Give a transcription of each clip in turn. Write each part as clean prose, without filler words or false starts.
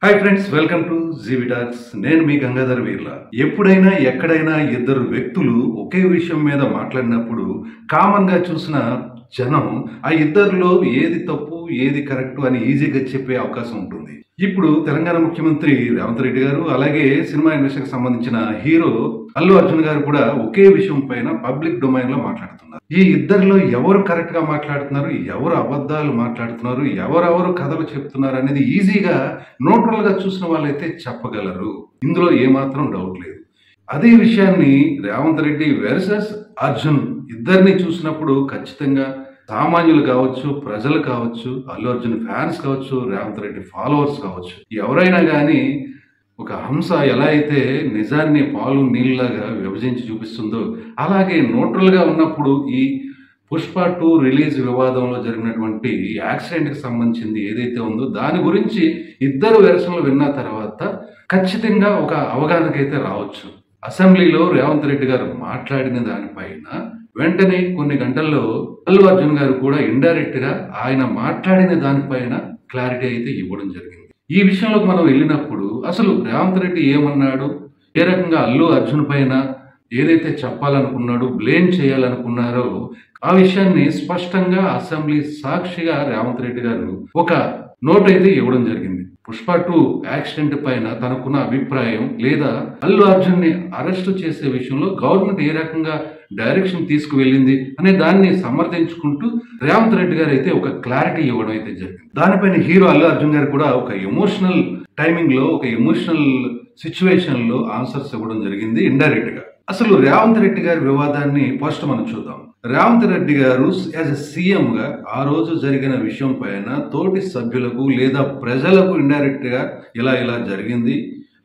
Hi friends, welcome to GV talks. నేను మీ గంగాధర్ వీర్ల. ఎప్పుడైనా ఎక్కడైనా ఇద్దరు వ్యక్తులు ఒకే విషయం మీద మాట్లాడినప్పుడు కామన్ గా చూసిన జనం ఆ ఇద్దరిలో ఏది తప్పు ఏది కరెక్ట్ అని ఈజీగా చెప్పే అవకాశం ఉంటుంది. ఇప్పుడు తెలంగాణ ముఖ్యమంత్రి రేవంత్ రెడ్డి గారు, అలాగే సినిమా ఇండస్ట్రీకి సంబంధించిన హీరో అల్లు అర్జున్ గారు కూడా ఒకే విషయం పైన పబ్లిక్ డొమైన్ లో మాట్లాడుతున్నారు. ఈ ఇద్దరిలో ఎవరు కరెక్ట్ గా మాట్లాడుతున్నారు, ఎవరు అబద్ధాలు మాట్లాడుతున్నారు, ఎవరెవరు కథలు చెప్తున్నారు అనేది ఈజీగా న్యూట్రల్ గా చూసిన వాళ్ళైతే చెప్పగలరు. ఇందులో ఏమాత్రం డౌట్ లేదు. అదే విషయాన్ని రేవంత్ రెడ్డి వర్సెస్ అర్జున్ ఇద్దరిని చూసినప్పుడు ఖచ్చితంగా సామాన్యులు కావచ్చు, ప్రజలు కావచ్చు, అల్లు అర్జున్ ఫ్యాన్స్ కావచ్చు, రేవంత్ రెడ్డి ఫాలోవర్స్ కావచ్చు, ఎవరైనా కానీ ఒక హంస ఎలా అయితే నిజాన్ని పాలు నీళ్ళలాగా విభజించి చూపిస్తుందో అలాగే న్యూట్రల్ గా ఉన్నప్పుడు ఈ పుష్ప 2 రిలీజ్ వివాదంలో జరిగినటువంటి యాక్సిడెంట్ కి సంబంధించింది ఏదైతే ఉందో దాని గురించి ఇద్దరు వెర్షన్లు విన్న తర్వాత ఖచ్చితంగా ఒక అవగాహనకైతే రావచ్చు. అసెంబ్లీలో రేవంత్ రెడ్డి గారు మాట్లాడిన దానిపైన వెంటనే కొన్ని గంటల్లో అల్లు అర్జున్ గారు కూడా ఇండైరెక్ట్ గా ఆయన మాట్లాడిన దానిపైన క్లారిటీ అయితే ఇవ్వడం జరిగింది. ఈ విషయంలోకి మనం వెళ్ళినప్పుడు అసలు రేవంత్ రెడ్డి ఏమన్నాడు, ఏ రకంగా అల్లు అర్జున్ పైన ఏదైతే చెప్పాలనుకున్నాడు, బ్లేమ్ చేయాలనుకున్నారో ఆ విషయాన్ని స్పష్టంగా అసెంబ్లీ సాక్షిగా రేవంత్ రెడ్డి గారు ఒక నోట్ అయితే ఇవ్వడం జరిగింది. పుష్ప 2 యాక్సిడెంట్ పైన తనకున్న అభిప్రాయం లేదా అల్లు అర్జున్ ని అరెస్ట్ చేసే విషయంలో గవర్నమెంట్ ఏ రకంగా డైరెక్షన్ తీసుకువెళ్ళింది అనే దాన్ని సమర్థించుకుంటూ రేవంత్ రెడ్డి గారు అయితే ఒక క్లారిటీ ఇవ్వడం అయితే జరిగింది. దానిపైన హీరో అల్లు అర్జున్ గారు కూడా ఒక ఎమోషనల్ టైమింగ్ లో, ఒక ఎమోషనల్ సిచ్యువేషన్ లో ఆన్సర్స్ ఇవ్వడం జరిగింది ఇండైరెక్ట్ గా. అసలు రేవంత్ రెడ్డి గారి వివాదాన్ని ఫస్ట్ మనం చూద్దాం. రేవంత్ రెడ్డి గారు యాజ్ ఎ సీఎం గా ఆ రోజు జరిగిన విషయం పైన తోటి సభ్యులకు లేదా ప్రజలకు ఇండైరెక్ట్ గా ఇలా జరిగింది,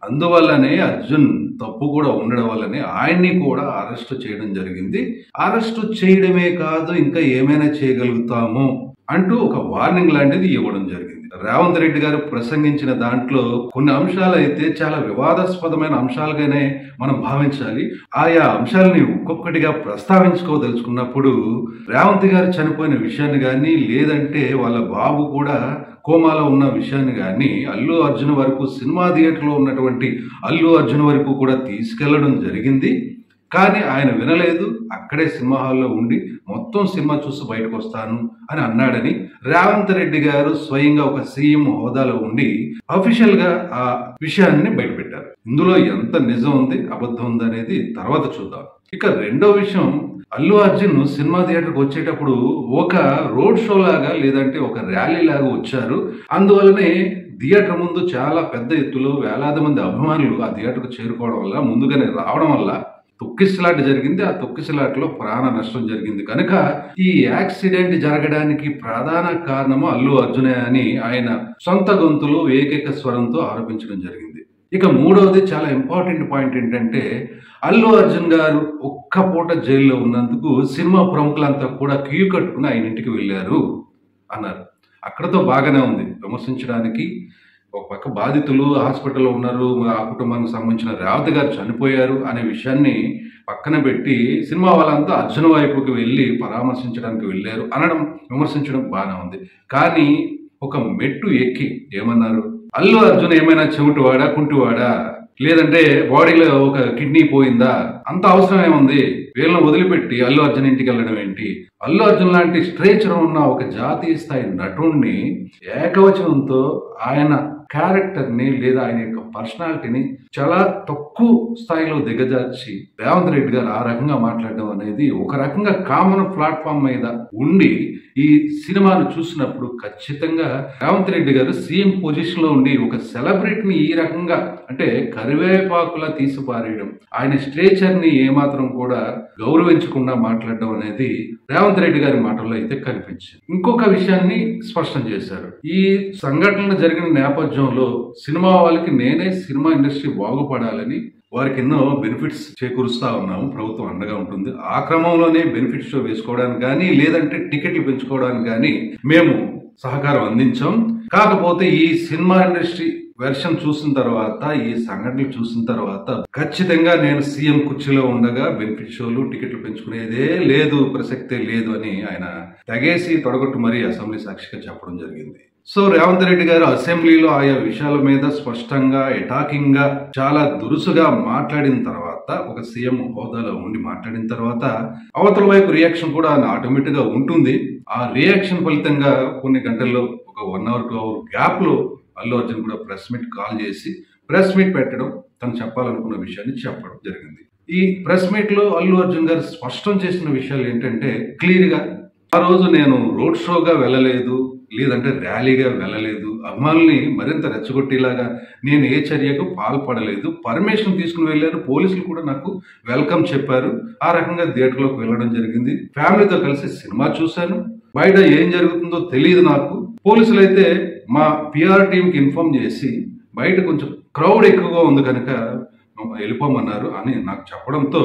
అందువల్లనే అర్జున్ తప్పు కూడా ఉండడం వల్లనే ఆయన్ని కూడా అరెస్ట్ చేయడం జరిగింది, అరెస్ట్ చేయడమే కాదు ఇంకా ఏమైనా చేయగలుగుతాము అంటూ ఒక వార్నింగ్ లాంటిది ఇవ్వడం జరిగింది. రేవంత్ రెడ్డి గారు ప్రసంగించిన దాంట్లో కొన్ని అంశాలు అయితే చాలా వివాదాస్పదమైన అంశాలుగానే మనం భావించాలి. ఆయా అంశాలని ఒక్కొక్కటిగా ప్రస్తావించుకోదలుచుకున్నప్పుడు రేవంత్ గారు చనిపోయిన విషయాన్ని కానీ, లేదంటే వాళ్ళ బాబు కూడా కోమాలో ఉన్న విషయాన్ని కానీ అల్లు అర్జున్ వరకు, సినిమా థియేటర్లో ఉన్నటువంటి అల్లు అర్జున్ వరకు కూడా తీసుకెళ్లడం జరిగింది. కానీ ఆయన వినలేదు, అక్కడే సినిమా హాల్లో ఉండి మొత్తం సినిమా చూసి బయటకు వస్తాను అని అన్నాడని రేవంత్ రెడ్డి గారు స్వయంగా ఒక సీఎం హోదాలో ఉండి అఫీషియల్ గా ఆ విషయాన్ని బయటపెట్టారు. ఇందులో ఎంత నిజం ఉంది, అబద్ధం ఉంది అనేది తర్వాత చూద్దాం. ఇక రెండో విషయం, అల్లు అర్జున్ సినిమా థియేటర్కి వచ్చేటప్పుడు ఒక రోడ్ షో లాగా లేదంటే ఒక ర్యాలీ లాగా వచ్చారు. అందువల్లనే థియేటర్ ముందు చాలా పెద్ద ఎత్తులో వేలాది మంది అభిమానులు ఆ థియేటర్కు చేరుకోవడం వల్ల, ముందుగానే రావడం వల్ల తొక్కిసలాట జరిగింది. ఆ తొక్కిసలాటలో ప్రాణ నష్టం జరిగింది కనుక ఈ యాక్సిడెంట్ జరగడానికి ప్రధాన కారణము అల్లు అర్జునే అని ఆయన సొంత గొంతులో ఏకైక స్వరంతో ఆరోపించడం జరిగింది. ఇక మూడవది చాలా ఇంపార్టెంట్ పాయింట్ ఏంటంటే, అల్లు అర్జున్ గారు ఒక్క పూట జైల్లో ఉన్నందుకు సినిమా ప్రముఖులంతా కూడా క్యూ కట్టుకుని ఆయన ఇంటికి వెళ్ళారు అన్నారు. అక్కడతో బాగానే ఉంది. విమర్శించడానికి ఒక పక్క బాధితులు హాస్పిటల్లో ఉన్నారు, ఆ కుటుంబానికి సంబంధించిన రేవంత్ గారు చనిపోయారు అనే విషయాన్ని పక్కన పెట్టి సినిమా వాళ్ళంతా అర్జున్ వైపుకి వెళ్ళి పరామర్శించడానికి వెళ్ళారు అనడం, విమర్శించడం బాగానే ఉంది. కానీ ఒక మెట్టు ఎక్కి ఏమన్నారు, అల్లు అర్జున్ ఏమైనా చెవిటివాడా, కుంటివాడా, లేదంటే బాడీలో ఒక కిడ్నీ పోయిందా, అంత అవసరం ఏముంది, వీళ్ళని వదిలిపెట్టి అల్లు అర్జున్ ఇంటికి వెళ్ళడం ఏంటి, అల్లు అర్జున్ లాంటి స్ట్రేచర్ ఉన్న ఒక జాతీయ స్థాయి నటుడిని ఏకవచనంతో ఆయన క్యారెక్టర్ ని లేదా ఆయన యొక్క పర్సనాలిటీని చాలా తక్కువ స్థాయిలో దిగజార్చి రేవంత్ రెడ్డి గారు ఆ రకంగా మాట్లాడడం అనేది ఒక రకంగా కామన్ ప్లాట్ఫామ్ మీద ఉండి ఈ సినిమాను చూసినప్పుడు ఖచ్చితంగా రేవంత్ రెడ్డి గారు సీఎం పొజిషన్ లో ఉండి ఒక సెలబ్రిటీని ఈ రకంగా అంటే కరివేపాకులా తీసి పారేయడం, ఆయన స్ట్రేచర్ ని ఏమాత్రం కూడా గౌరవించకుండా మాట్లాడడం అనేది రేవంత్ రెడ్డి గారి మాటల్లో అయితే కనిపించింది. ఇంకొక విషయాన్ని స్పష్టం చేశారు. ఈ సంఘటనలు జరిగిన నేపథ్యంలో సినిమా వాళ్ళకి నేనే సినిమా ఇండస్ట్రీ బాగుపడాలని వారికి ఎన్నో బెనిఫిట్స్ చేకూరుస్తా ఉన్నాము, ప్రభుత్వం అండగా ఉంటుంది. ఆ క్రమంలోనే బెనిఫిట్ షో వేసుకోవడానికి కానీ, లేదంటే టికెట్లు పెంచుకోవడానికి కానీ మేము సహకారం అందించాం. కాకపోతే ఈ సినిమా ఇండస్ట్రీ వెర్షన్ చూసిన తర్వాత, ఈ సంఘటనలు చూసిన తర్వాత ఖచ్చితంగా నేను సీఎం కుర్చీలో ఉండగా బెనిఫిట్ షోలు, టికెట్లు పెంచుకునేదే లేదు, ప్రసక్తే లేదు అని ఆయన తెగేసి తొడగొట్టు మరీ అసెంబ్లీ సాక్షిగా చెప్పడం జరిగింది. సో రేవంత్ రెడ్డి గారు అసెంబ్లీలో ఆయా విషయాల మీద స్పష్టంగా అటాకింగ్ గా చాలా దురుసుగా మాట్లాడిన తర్వాత, ఒక సీఎం హోదాలో ఉండి మాట్లాడిన తర్వాత అవతల వైపు రియాక్షన్ కూడా ఆటోమేటిక్ గా ఉంటుంది. ఆ రియాక్షన్ ఫలితంగా కొన్ని గంటల్లో ఒక 1 అవర్ 2 అవర్ గ్యాప్ లో అల్లు అర్జున్ కూడా ప్రెస్ మీట్ కాల్ చేసి ప్రెస్ మీట్ పెట్టడం, తను చెప్పాలనుకున్న విషయాన్ని చెప్పడం జరిగింది. ఈ ప్రెస్ మీట్ లో అల్లు అర్జున్ గారు స్పష్టం చేసిన విషయాలు ఏంటంటే, క్లియర్ గా ఆ రోజు నేను రోడ్ షోగా వెళ్ళలేదు, లేదంటే ర్యాలీగా వెళ్ళలేదు, అభిమానుల్ని మరింత రెచ్చగొట్టేలాగా నేను ఏ చర్యకు పాల్పడలేదు, పర్మిషన్ తీసుకుని వెళ్ళాను, పోలీసులు కూడా నాకు వెల్కమ్ చెప్పారు, ఆ రకంగా థియేటర్లోకి వెళ్ళడం జరిగింది, ఫ్యామిలీతో కలిసి సినిమా చూశాను, బయట ఏం జరుగుతుందో తెలియదు నాకు, పోలీసులు అయితే మా పిఆర్ టీంకి ఇన్ఫార్మ్ చేసి బయట కొంచెం క్రౌడ్ ఎక్కువగా ఉంది కనుక వెళ్ళిపోమన్నారు అని నాకు చెప్పడంతో,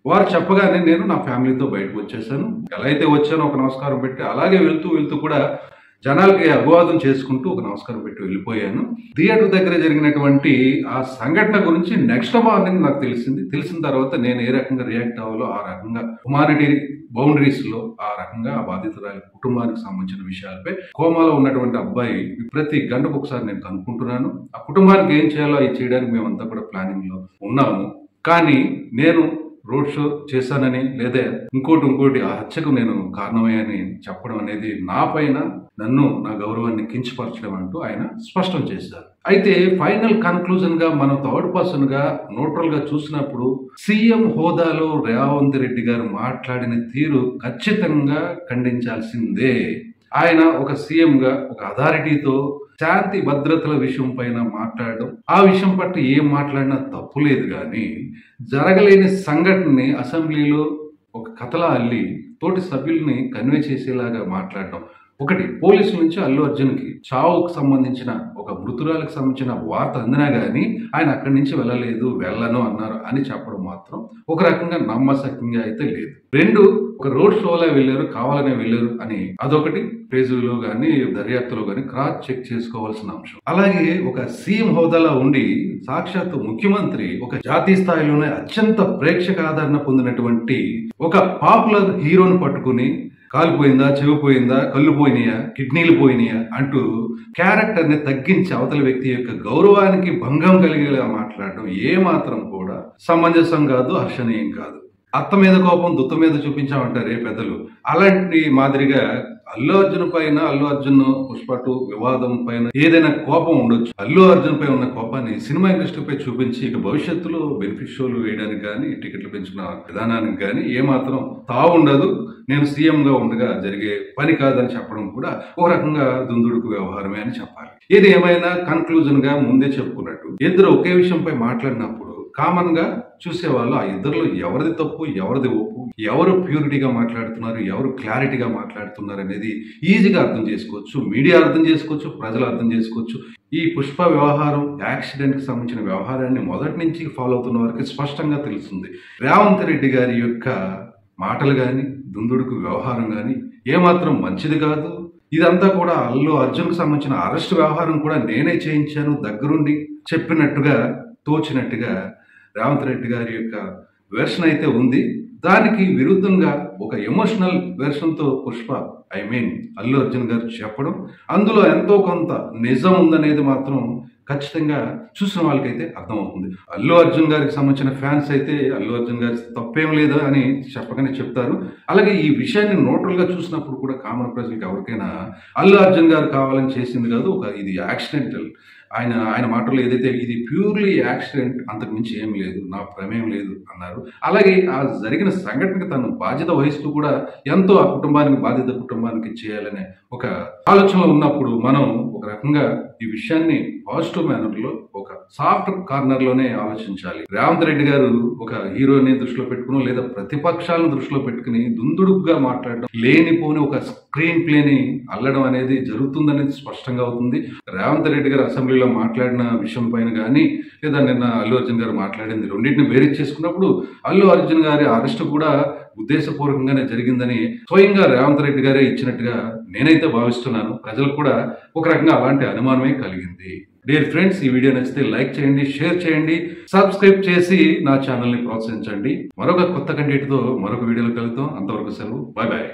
వారు చెప్పగానే నేను నా ఫ్యామిలీతో బయటకు వచ్చేసాను. ఎలా అయితే వచ్చానో ఒక నమస్కారం పెట్టి అలాగే వెళ్తూ కూడా జనాలకి అభివాదం చేసుకుంటూ ఒక నమస్కారం పెట్టి వెళ్ళిపోయాను. థియేటర్ దగ్గర జరిగినటువంటి ఆ సంఘటన గురించి నెక్స్ట్ మార్నింగ్ నాకు తెలిసిన తర్వాత నేను ఏ రకంగా రియాక్ట్ అవ్వాలో ఆ రకంగా హ్యుమానిటీ బౌండరీస్ లో ఆ రకంగా ఆ బాధితురాలి కుటుంబానికి సంబంధించిన విషయాలపై, కోమాలో ఉన్నటువంటి అబ్బాయి ప్రతి గంటకు ఒకసారి నేను కనుక్కుంటున్నాను, ఆ కుటుంబానికి ఏం చేయాలో అవి చేయడానికి మేమంతా కూడా ప్లానింగ్ లో ఉన్నాము. కానీ నేను రోడ్ షో చేశానని లేదా ఇంకోటి ఆ హత్యకు నేను కారణమయ్యని చెప్పడం అనేది నా పైన నా గౌరవాన్ని కించపరచడం అంటూ ఆయన స్పష్టం చేశారు. అయితే ఫైనల్ కన్క్లూజన్ గా మనం థర్డ్ పర్సన్ గా న్యూట్రల్ గా చూసినప్పుడు, సీఎం హోదాలో రేవంత్ రెడ్డి గారు మాట్లాడిన తీరు ఖచ్చితంగా ఖండించాల్సిందే. ఆయన ఒక సీఎం గా ఒక అథారిటీతో శాంతి భద్రతల విషయం పైన మాట్లాడడం, ఆ విషయం పట్ల ఏం మాట్లాడినా తప్పు లేదు. కానీ జరగలేని సంఘటనని అసెంబ్లీలో ఒక కథలా అల్లి తోటి సభ్యుల్ని కన్వే చేసేలాగా మాట్లాడడం, ఒకటి పోలీసుల నుంచి అల్లు అర్జున్కి చావుకు సంబంధించిన ఒక మృతురాలకు సంబంధించిన వార్త అందినా గానీ ఆయన అక్కడి నుంచి వెళ్ళను అన్నారు అని చెప్పడం మాత్రం ఒక రకంగా నమ్మశక్యంగా అయితే లేదు. రెండు, ఒక రోడ్ షోలో వెళ్ళారు, కావాలనే వెళ్ళారు అని అదొకటి పేజీలో గానీ దర్యాప్తులో గానీ క్రాస్ చెక్ చేసుకోవాల్సిన అంశం. అలాగే ఒక సీఎం హోదాలో ఉండి సాక్షాత్తు ముఖ్యమంత్రి ఒక జాతీయ స్థాయిలోనే అత్యంత ప్రేక్షక ఆదరణ పొందినటువంటి ఒక పాపులర్ హీరోను పట్టుకుని కాలిపోయిందా, చెవిపోయిందా, కళ్ళు పోయినాయా, కిడ్నీలు పోయినాయా అంటూ క్యారెక్టర్ ని తగ్గించి అవతల వ్యక్తి యొక్క గౌరవానికి భంగం కలిగేలా మాట్లాడడం ఏమాత్రం కూడా సమంజసం కాదు, హర్షణీయం కాదు. అత్త మీద కోపం దుత్త మీద చూపించామంటారే పెద్దలు, అలాంటి మాదిరిగా అల్లు అర్జున్ పుష్ప 2 వివాదం పైన ఏదైనా కోపం ఉండొచ్చు. అల్లు అర్జున్ పై ఉన్న కోపాన్ని సినిమా ఇండస్ట్రీపై చూపించి ఇక భవిష్యత్తులో బెనిఫిట్ షోలు వేయడానికి కానీ, టికెట్లు పెంచుకున్న విధానానికి కానీ ఏమాత్రం తావుండదు. నేను సీఎం గా ఉండగా జరిగే పని కాదని చెప్పడం కూడా ఒక రకంగా దుందుడుకు వ్యవహారమే అని చెప్పాలి. ఇది ఏమైనా కన్క్లూజన్ గా ముందే చెప్పుకున్నట్టు, ఇద్దరు ఒకే విషయంపై మాట్లాడినప్పుడు కామన్ గా చూసేవాళ్ళు ఆ ఇద్దరులో ఎవరిది తప్పు, ఎవరిది ఒప్పు, ఎవరు ప్యూరిటీగా మాట్లాడుతున్నారు, ఎవరు క్లారిటీగా మాట్లాడుతున్నారు అనేది ఈజీగా అర్థం చేసుకోవచ్చు. మీడియా అర్థం చేసుకోవచ్చు, ప్రజలు అర్థం చేసుకోవచ్చు. ఈ పుష్ప వ్యవహారం, యాక్సిడెంట్ కి సంబంధించిన వ్యవహారాన్ని మొదటి నుంచి ఫాలో అవుతున్న వారికి స్పష్టంగా తెలుస్తుంది. రేవంత్ రెడ్డి గారి యొక్క మాటలు గాని, దుందుడుకు వ్యవహారం గాని ఏమాత్రం మంచిది కాదు. ఇదంతా కూడా అల్లు అర్జున్ కు సంబంధించిన అరెస్ట్ వ్యవహారం కూడా నేనే చేయించాను, దగ్గరుండి చెప్పినట్టుగా తోచినట్టుగా రేవంత్ రెడ్డి గారి యొక్క వెర్షన్ అయితే ఉంది. దానికి విరుద్ధంగా ఒక ఎమోషనల్ వెర్షన్ తో పుష్ప అల్లు అర్జున్ గారు చెప్పడం, అందులో ఎంతో కొంత నిజం ఉందనేది మాత్రం ఖచ్చితంగా చూసిన వాళ్ళకైతే అర్థమవుతుంది. అల్లు అర్జున్ గారికి సంబంధించిన ఫ్యాన్స్ అయితే అల్లు అర్జున్ గారి తప్పేం లేదా అని చెప్పగానే చెప్తారు. అలాగే ఈ విషయాన్ని న్యూట్రల్ గా చూసినప్పుడు కూడా కామన్ ప్రజలకు ఎవరికైనా అల్లు అర్జున్ గారు కావాలని చేసింది కాదు, ఇది యాక్సిడెంటల్. ఆయన మాటల్లో ఏదైతే ఇది ప్యూర్లీ యాక్సిడెంట్, అంతకు మించి ఏం లేదు, నా ప్రమేయం లేదు అన్నారు. అలాగే ఆ జరిగిన సంఘటనకి తను బాధ్యత వహిస్తూ కూడా ఎంతో ఆ బాధిత కుటుంబానికి చేయాలనే ఒక ఆలోచనలో ఉన్నప్పుడు మనం ఒక రకంగా ఈ విషయాన్ని పాజిటివ్ మేనర్ లో ఒక సాఫ్ట్ కార్నర్ లోనే ఆలోచించాలి. రేవంత్ రెడ్డి గారు ఒక హీరోని దృష్టిలో పెట్టుకుని లేదా ప్రతిపక్షాలను దృష్టిలో పెట్టుకుని దుందుడుగ్గా మాట్లాడడం, లేనిపోని ఒక స్క్రీన్ ప్లేని అల్లడం అనేది జరుగుతుందనేది స్పష్టంగా అవుతుంది. రేవంత్ రెడ్డి గారు అసెంబ్లీలో మాట్లాడిన విషయం పైన కానీ లేదా నిన్న అల్లు అర్జున్ గారు మాట్లాడింది, రెండింటిని వేరే చేసుకున్నప్పుడు అల్లు అర్జున్ గారి అరెస్ట్ కూడా ఉద్దేశపూర్వకంగానే జరిగిందని స్వయంగా రేవంత్ రెడ్డి గారే ఇచ్చినట్టుగా నేనైతే భావిస్తున్నాను. ప్రజలకు కూడా ఒక రకంగా అలాంటి అనుమానమే కలిగింది. డియర్ ఫ్రెండ్స్, ఈ వీడియో నచ్చితే లైక్ చేయండి, షేర్ చేయండి, సబ్స్క్రైబ్ చేసి నా ఛానల్ని ప్రోత్సహించండి. మరొక కొత్త కంటెంట్తో మరొక వీడియోలో కలుద్దాం. అంతవరకు సెలవు, బాయ్ బాయ్.